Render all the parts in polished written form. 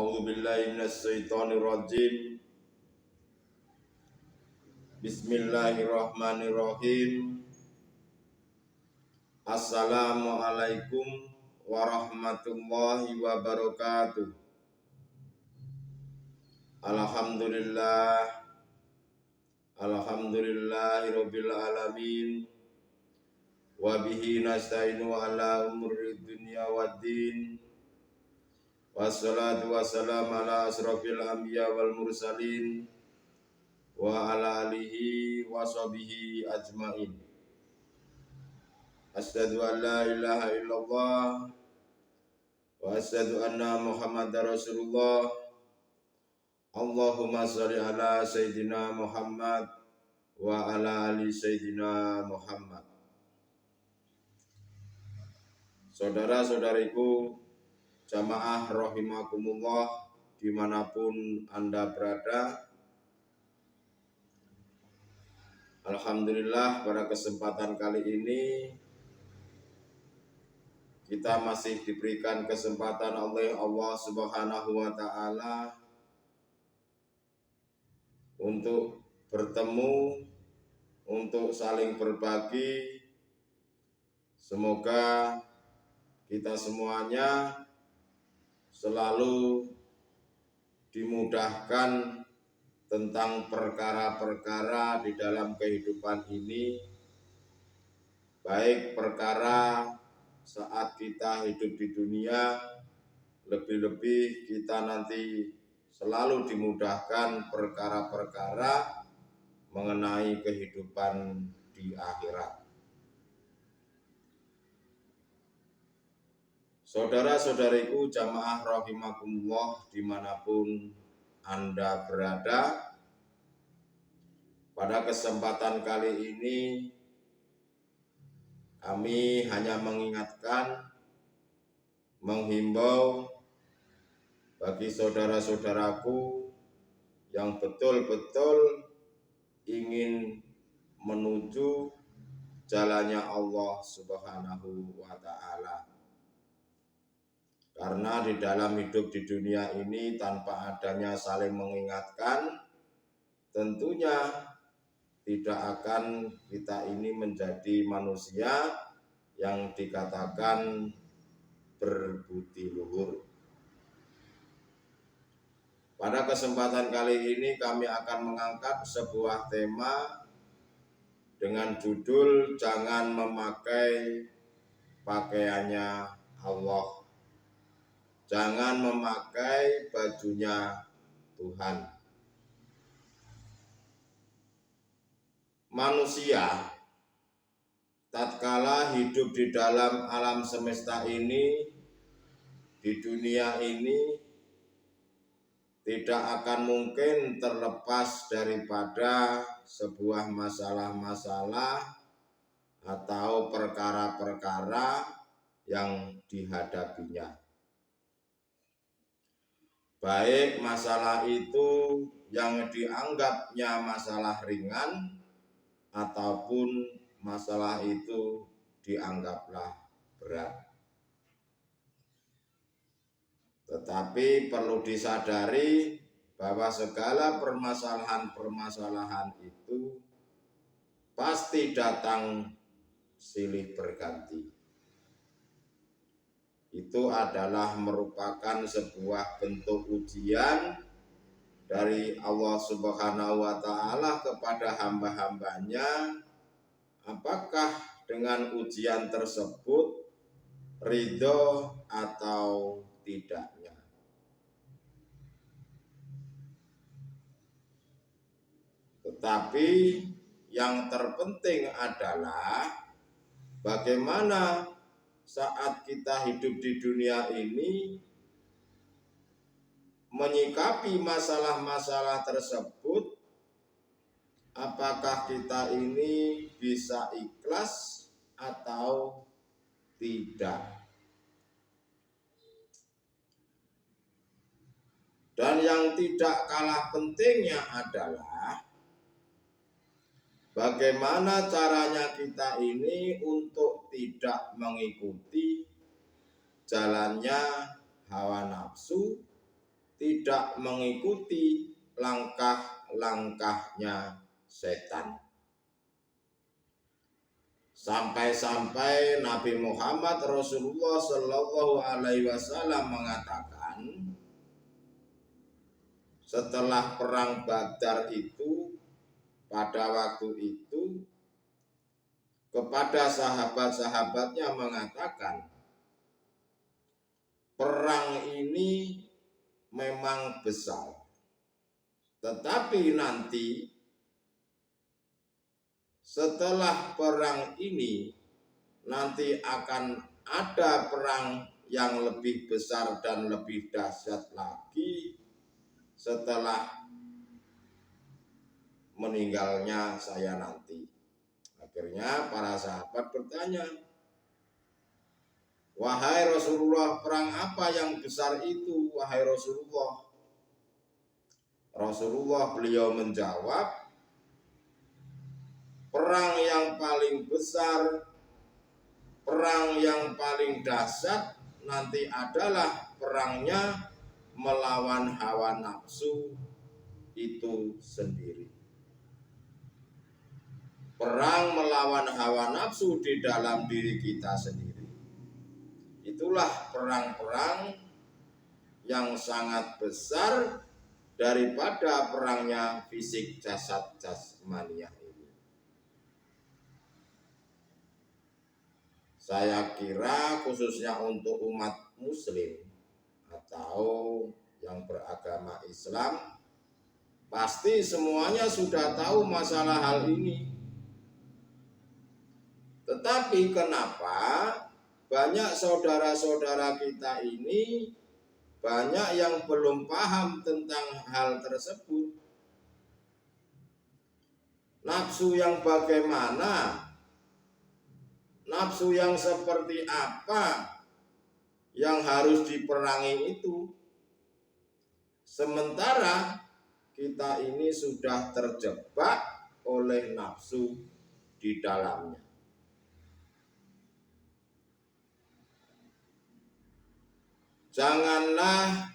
A'udzu billahi minasyaitonir rajim. Bismillahirrahmanirrahim. Assalamualaikum warahmatullahi wabarakatuh. Alhamdulillah. Alhamdulillahirabbil alamin. Wa bihi nasta'inu ala umuri dunya waddin. Wassalatu wassalamu ala asrofil anbiya wal mursalin wa ala alihi wa sahbihi ajmain. Asyhadu an la ilaha illallah wa asyhadu anna Muhammadar Rasulullah. Allahumma shalli ala sayyidina Muhammad wa ala ali sayyidina Muhammad. Saudara-saudariku jamaah rahimakumullah dimanapun Anda berada, alhamdulillah pada kesempatan kali ini kita masih diberikan kesempatan oleh Allah Subhanahu wa taala untuk bertemu, untuk saling berbagi. Semoga kita semuanya selalu dimudahkan tentang perkara-perkara di dalam kehidupan ini, baik perkara saat kita hidup di dunia, lebih-lebih kita nanti selalu dimudahkan perkara-perkara mengenai kehidupan di akhirat. Saudara-saudariku jamaah rahimakumullah dimanapun Anda berada, pada kesempatan kali ini kami hanya mengingatkan, menghimbau bagi saudara-saudaraku yang betul-betul ingin menuju jalannya Allah Subhanahu wa taala. Karena di dalam hidup di dunia ini tanpa adanya saling mengingatkan, tentunya tidak akan kita ini menjadi manusia yang dikatakan berbudi luhur. Pada kesempatan kali ini kami akan mengangkat sebuah tema dengan judul Jangan Memakai Pakaiannya Allah. Jangan memakai bajunya Tuhan. Manusia tatkala hidup di dalam alam semesta ini, di dunia ini, tidak akan mungkin terlepas daripada sebuah masalah-masalah atau perkara-perkara yang dihadapinya. Baik masalah itu yang dianggapnya masalah ringan ataupun masalah itu dianggaplah berat. Tetapi perlu disadari bahwa segala permasalahan-permasalahan itu pasti datang silih berganti. Itu adalah merupakan sebuah bentuk ujian dari Allah Subhanahu wa taala kepada hamba-hambanya, apakah dengan ujian tersebut ridho atau tidaknya. Tetapi yang terpenting adalah bagaimana saat kita hidup di dunia ini menyikapi masalah-masalah tersebut, apakah kita ini bisa ikhlas atau tidak. Dan yang tidak kalah pentingnya adalah bagaimana caranya kita ini untuk tidak mengikuti jalannya hawa nafsu, tidak mengikuti langkah-langkahnya setan. Sampai-sampai Nabi Muhammad Rasulullah Shallallahu Alaihi Wasallam mengatakan, setelah perang Badar itu, pada waktu itu kepada sahabat-sahabatnya mengatakan, perang ini memang besar, tetapi nanti setelah perang ini nanti akan ada perang yang lebih besar dan lebih dahsyat lagi setelah meninggalnya saya nanti. Akhirnya para sahabat bertanya, wahai Rasulullah, perang apa yang besar itu, wahai Rasulullah? Rasulullah beliau menjawab, perang yang paling besar, perang yang paling dahsyat nanti adalah perangnya melawan hawa nafsu itu sendiri. Perang melawan hawa nafsu di dalam diri kita sendiri. Itulah perang-perang yang sangat besar daripada perangnya fisik jasad jasmaniah ini. Saya kira khususnya untuk umat muslim atau yang beragama Islam, pasti semuanya sudah tahu masalah hal ini. Tetapi kenapa banyak saudara-saudara kita ini banyak yang belum paham tentang hal tersebut? Nafsu yang bagaimana? Nafsu yang seperti apa yang harus diperangi itu? Sementara kita ini sudah terjebak oleh nafsu di dalamnya. Janganlah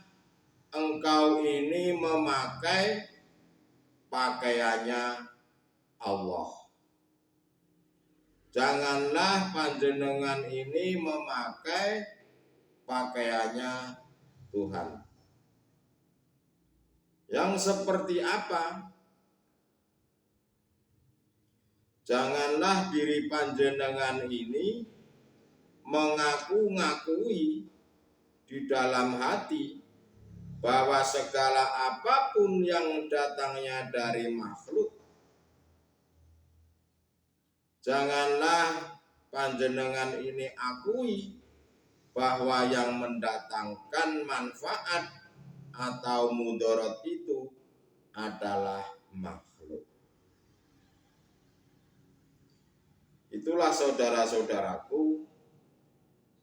engkau ini memakai pakaiannya Allah. Janganlah panjenengan ini memakai pakaiannya Tuhan. Yang seperti apa? Janganlah diri panjenengan ini mengaku-ngakui di dalam hati bahwa segala apapun yang datangnya dari makhluk, janganlah panjenengan ini akui bahwa yang mendatangkan manfaat atau mudarat itu adalah makhluk. Itulah saudara-saudaraku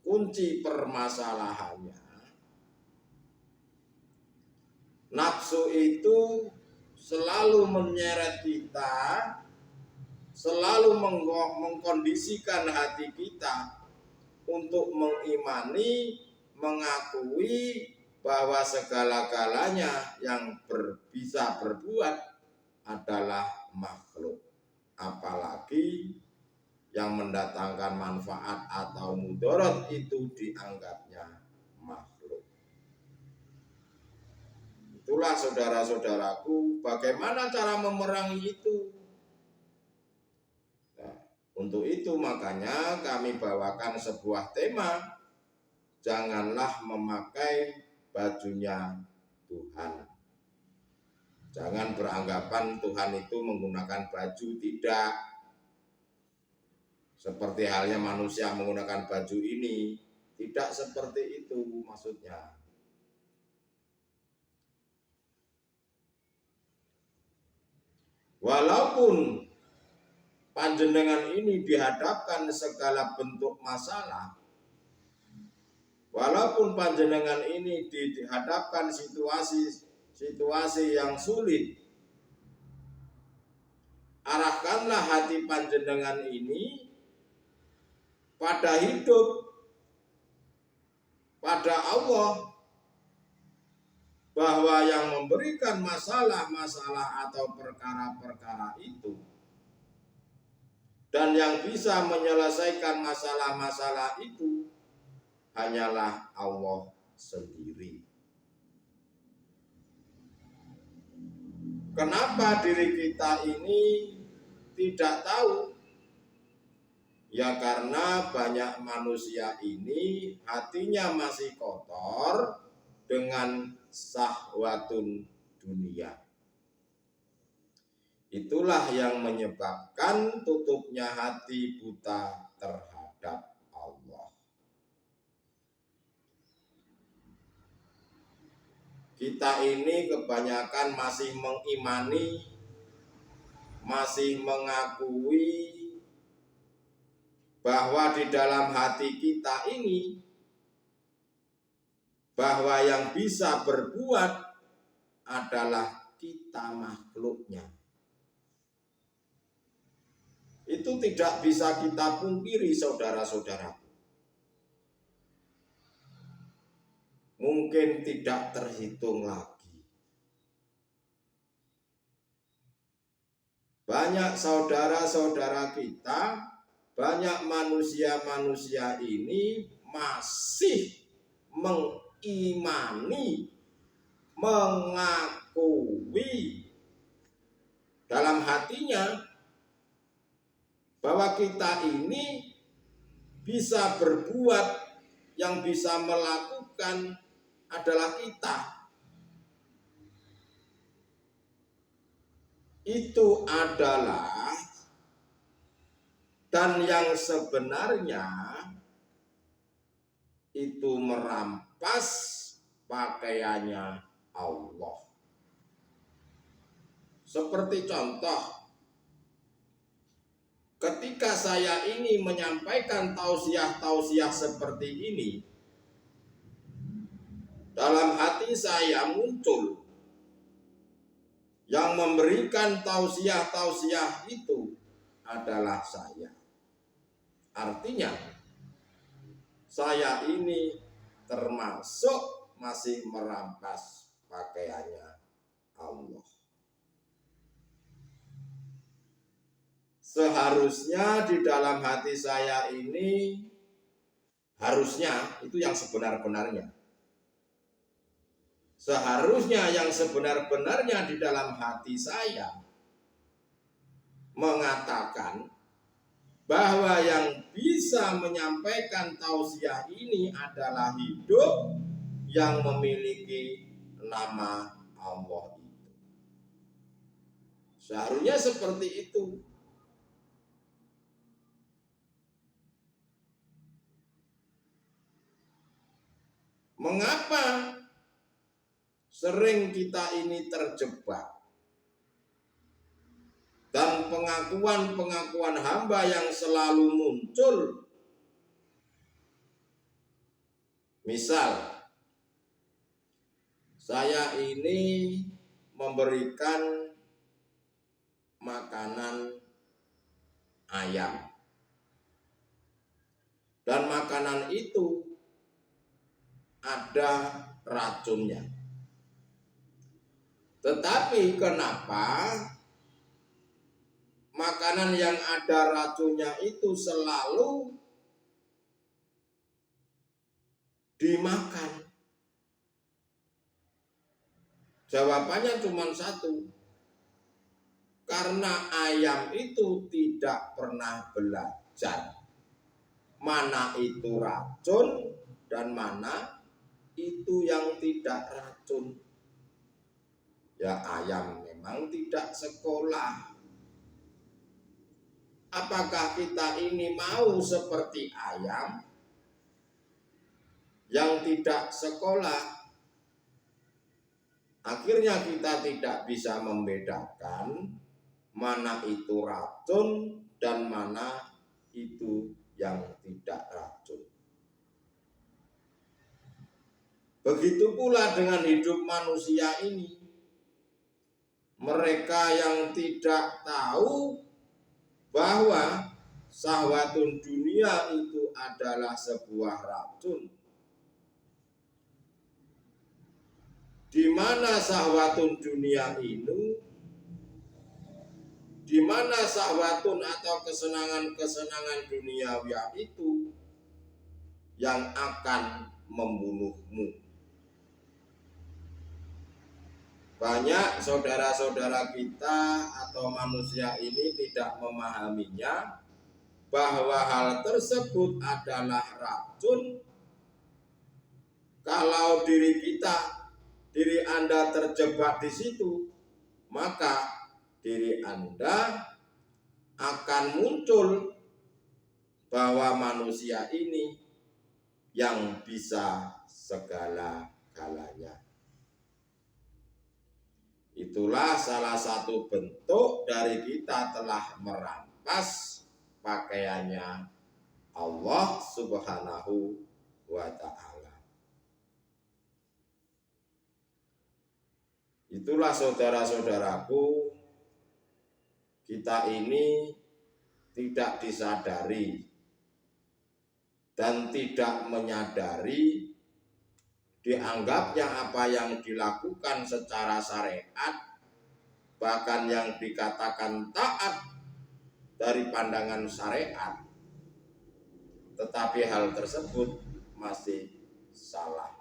kunci permasalahannya. Nafsu itu selalu menyeret kita, selalu mengkondisikan hati kita untuk mengimani, mengakui bahwa segala-galanya yang bisa berbuat adalah makhluk. Apalagi yang mendatangkan manfaat atau mudarat itu dianggapnya makhluk. Itulah saudara-saudaraku, bagaimana cara memerangi itu? Nah, untuk itu makanya kami bawakan sebuah tema, janganlah memakai bajunya Tuhan. Jangan beranggapan Tuhan itu menggunakan baju, tidak. Seperti halnya manusia menggunakan baju ini, tidak seperti itu maksudnya. Walaupun panjenengan ini dihadapkan segala bentuk masalah, walaupun panjenengan ini dihadapkan situasi yang sulit, arahkanlah hati panjenengan ini pada hidup, pada Allah. bahwa yang memberikan masalah-masalah atau perkara-perkara itu dan yang bisa menyelesaikan masalah-masalah itu hanyalah Allah sendiri. Kenapa diri kita ini tidak tahu? Ya karena banyak manusia ini hatinya masih kotor dengan syahwatun dunia. Itulah yang menyebabkan tutupnya hati buta terhadap Allah. Kita ini kebanyakan masih mengimani, masih mengakui bahwa di dalam hati kita ini, bahwa yang bisa berbuat adalah kita makhluknya. Itu tidak bisa kita pungkiri, saudara-saudara. Mungkin tidak terhitung lagi. Banyak saudara-saudara kita, banyak manusia-manusia ini masih mengimani, mengakui dalam hatinya bahwa kita ini bisa berbuat, yang bisa melakukan adalah kita. Itu adalah dan yang sebenarnya itu merampas pakaiannya Allah. Seperti contoh, ketika saya ini menyampaikan tausiah-tausiah seperti ini, dalam hati saya muncul yang memberikan tausiah-tausiah itu adalah saya. Artinya, saya ini termasuk masih merampas pakaiannya Allah. Seharusnya di dalam hati saya ini, harusnya itu yang sebenar-benarnya. Seharusnya yang sebenar-benarnya di dalam hati saya mengatakan bahwa yang bisa menyampaikan tausiah ini adalah hidup yang memiliki nama Allah itu. Seharusnya seperti itu. Mengapa sering kita ini terjebak dan pengakuan-pengakuan hamba yang selalu muncul? Misal, saya ini memberikan makanan ayam, dan makanan itu ada racunnya. Tetapi kenapa makanan yang ada racunnya itu selalu dimakan? Jawabannya cuma satu. Karena ayam itu tidak pernah belajar mana itu racun dan mana itu yang tidak racun. Ya, ayam memang tidak sekolah. Apakah kita ini mau seperti ayam yang tidak sekolah? Akhirnya kita tidak bisa membedakan mana itu racun dan mana itu yang tidak racun. Begitu pula dengan hidup manusia ini. Mereka yang tidak tahu bahwa syahwatun dunia itu adalah sebuah racun, di mana syahwatun dunia ini, di mana syahwatun atau kesenangan-kesenangan duniawi itu yang akan membunuhmu. Banyak saudara-saudara kita atau manusia ini tidak memahaminya bahwa hal tersebut adalah racun. Kalau diri Anda terjebak di situ, maka diri Anda akan muncul bahwa manusia ini yang bisa segala-galanya. Itulah salah satu bentuk dari kita telah merampas pakaiannya Allah Subhanahu wa ta'ala. Itulah saudara-saudaraku, kita ini tidak disadari dan tidak menyadari, dianggapnya apa yang dilakukan secara syariat, bahkan yang dikatakan taat dari pandangan syariat, tetapi hal tersebut masih salah.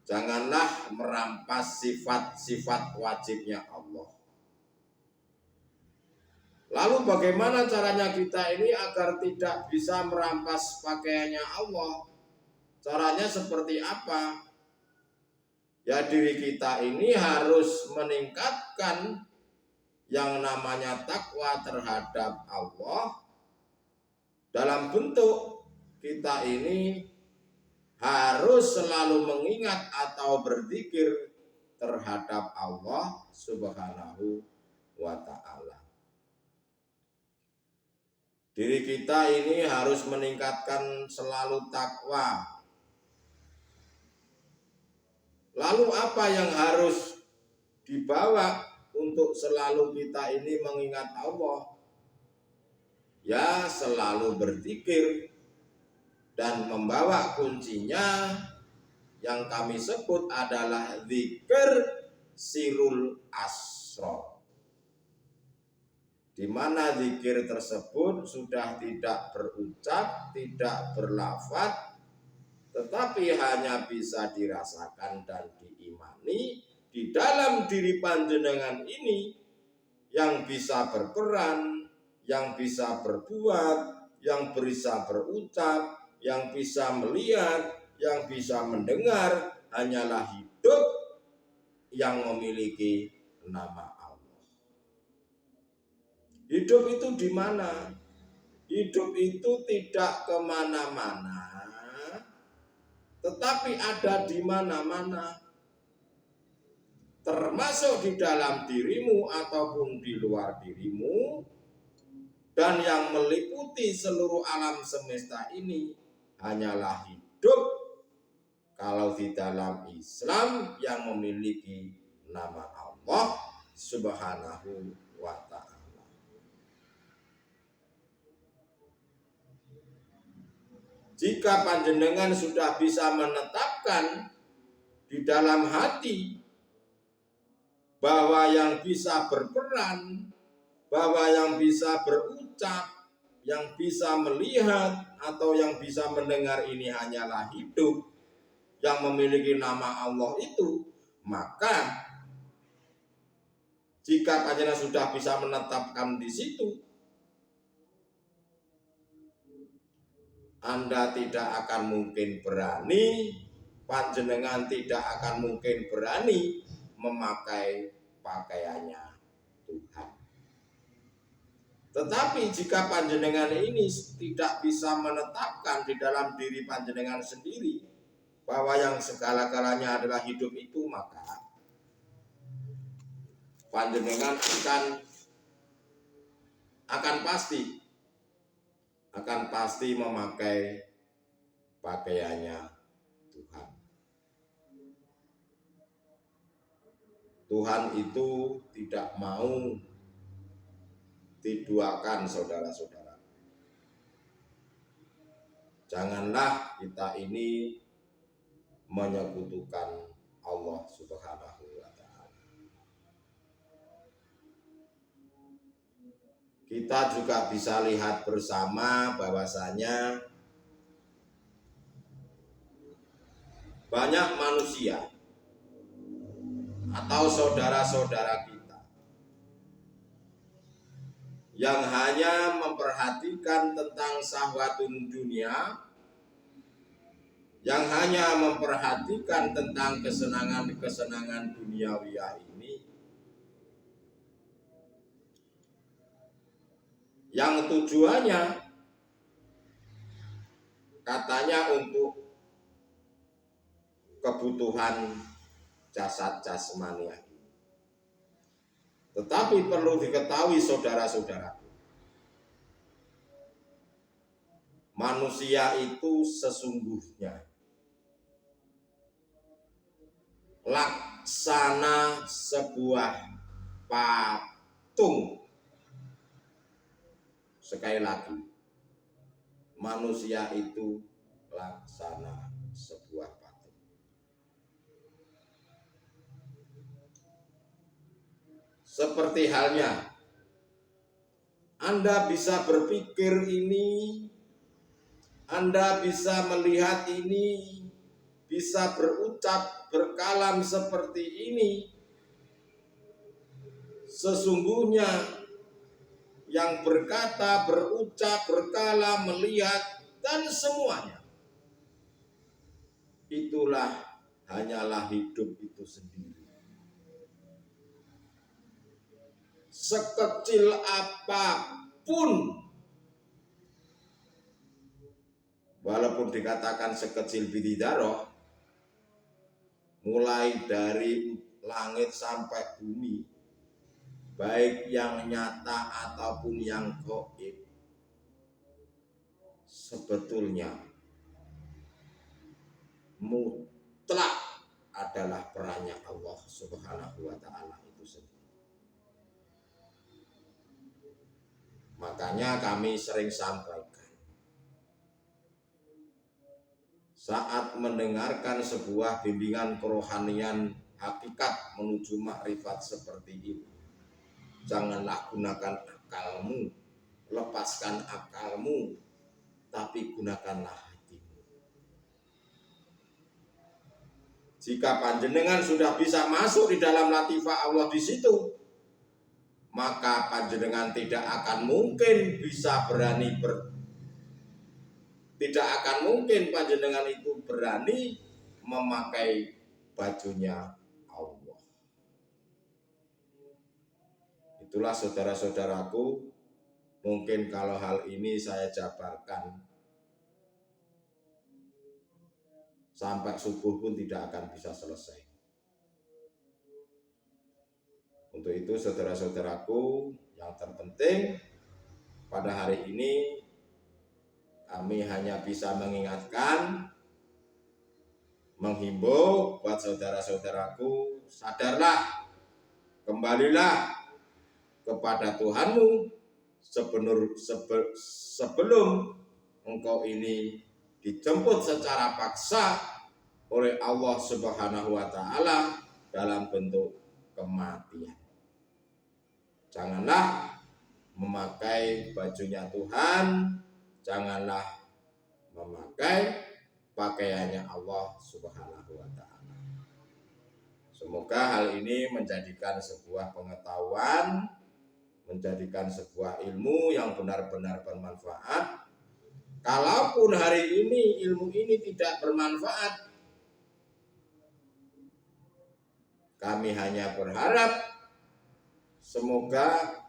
Janganlah merampas sifat-sifat wajibnya Allah. Lalu bagaimana caranya kita ini agar tidak bisa merampas pakaiannya Allah? Caranya seperti apa? Ya, diri kita ini harus meningkatkan yang namanya takwa terhadap Allah dalam bentuk kita ini harus selalu mengingat atau berzikir terhadap Allah Subhanahu wa ta'ala. Diri kita ini harus meningkatkan selalu takwa. Lalu apa yang harus dibawa untuk selalu kita ini mengingat Allah? Ya, selalu berzikir dan membawa kuncinya yang kami sebut adalah zikir sirul asrar, di mana zikir tersebut sudah tidak berucap, tidak berlafaz, tetapi hanya bisa dirasakan dan diimani di dalam diri panjenengan ini, yang bisa berperan, yang bisa berbuat, yang bisa berucap, yang bisa melihat, yang bisa mendengar, hanyalah hidup yang memiliki nama Allah. Hidup itu di mana? Hidup itu tidak kemana-mana, tetapi ada di mana-mana, termasuk di dalam dirimu ataupun di luar dirimu, dan yang meliputi seluruh alam semesta ini hanyalah hidup kalau di dalam Islam yang memiliki nama Allah Subhanahu wa ta'ala. Jika panjenengan sudah bisa menetapkan di dalam hati bahwa yang bisa berperan, bahwa yang bisa berucap, yang bisa melihat, atau yang bisa mendengar ini hanyalah hidup yang memiliki nama Allah itu, maka jika panjenengan sudah bisa menetapkan di situ, Anda tidak akan mungkin berani, panjenengan tidak akan mungkin berani memakai pakaiannya Tuhan. Tetapi jika panjenengan ini tidak bisa menetapkan di dalam diri panjenengan sendiri bahwa yang segala-galanya adalah hidup itu, maka panjenengan akan pasti memakai pakaiannya Tuhan. Tuhan itu tidak mau diduakan, saudara-saudara. Janganlah kita ini menyekutukan Allah Subhanahu wa Ta'ala. Kita juga bisa lihat bersama bahwasanya banyak manusia atau saudara-saudara kita yang hanya memperhatikan tentang syahwatun dunia, yang hanya memperhatikan tentang kesenangan-kesenangan duniawiyah ini, yang tujuannya katanya untuk kebutuhan jasad jasmani. Tetapi perlu diketahui saudara-saudara, manusia itu sesungguhnya laksana sebuah patung. Sekali lagi, manusia itu laksana sebuah patung. Seperti halnya Anda bisa berpikir ini, Anda bisa melihat ini, bisa berucap, berkalam seperti ini. Sesungguhnya yang berkata, berucap, berkalam, melihat, dan semuanya, itulah hanyalah hidup itu sendiri. Sekecil apapun, walaupun dikatakan sekecil biji darah, mulai dari langit sampai bumi, baik yang nyata ataupun yang gaib, sebetulnya mutlak adalah perannya Allah Subhanahu wa Ta'ala itu sendiri. Makanya kami sering sampaikan, saat mendengarkan sebuah bimbingan kerohanian hakikat menuju makrifat seperti ini, janganlah gunakan akalmu, lepaskan akalmu, tapi gunakanlah hatimu. Jika panjenengan sudah bisa masuk di dalam latifah Allah di situ, maka panjenengan tidak akan mungkin bisa tidak akan mungkin panjenengan itu berani memakai bajunya Allah. Itulah saudara-saudaraku, mungkin kalau hal ini saya jabarkan sampai subuh pun tidak akan bisa selesai. Untuk itu saudara-saudaraku, yang terpenting pada hari ini kami hanya bisa mengingatkan, menghimbau buat saudara-saudaraku, sadarlah, kembalilah kepada Tuhanmu sebelum engkau ini dijemput secara paksa oleh Allah Subhanahu wa Ta'ala dalam bentuk kematian. Janganlah memakai bajunya Tuhan, janganlah memakai pakaiannya Allah Subhanahu wa Ta'ala. Semoga hal ini menjadikan sebuah pengetahuan, menjadikan sebuah ilmu yang benar-benar bermanfaat. Kalaupun hari ini ilmu ini tidak bermanfaat, kami hanya berharap semoga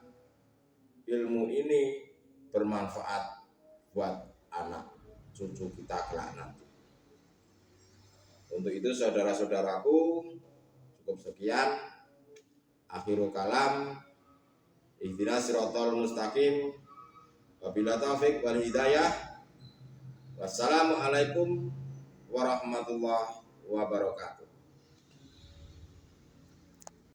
ilmu ini bermanfaat buat anak cucu kita kelak nanti. Untuk itu saudara-saudaraku, cukup sekian. Akhirul kalam, ihdinas siratal mustaqim, wabillahi taufik wal hidayah. Wassalamualaikum warahmatullahi wabarakatuh.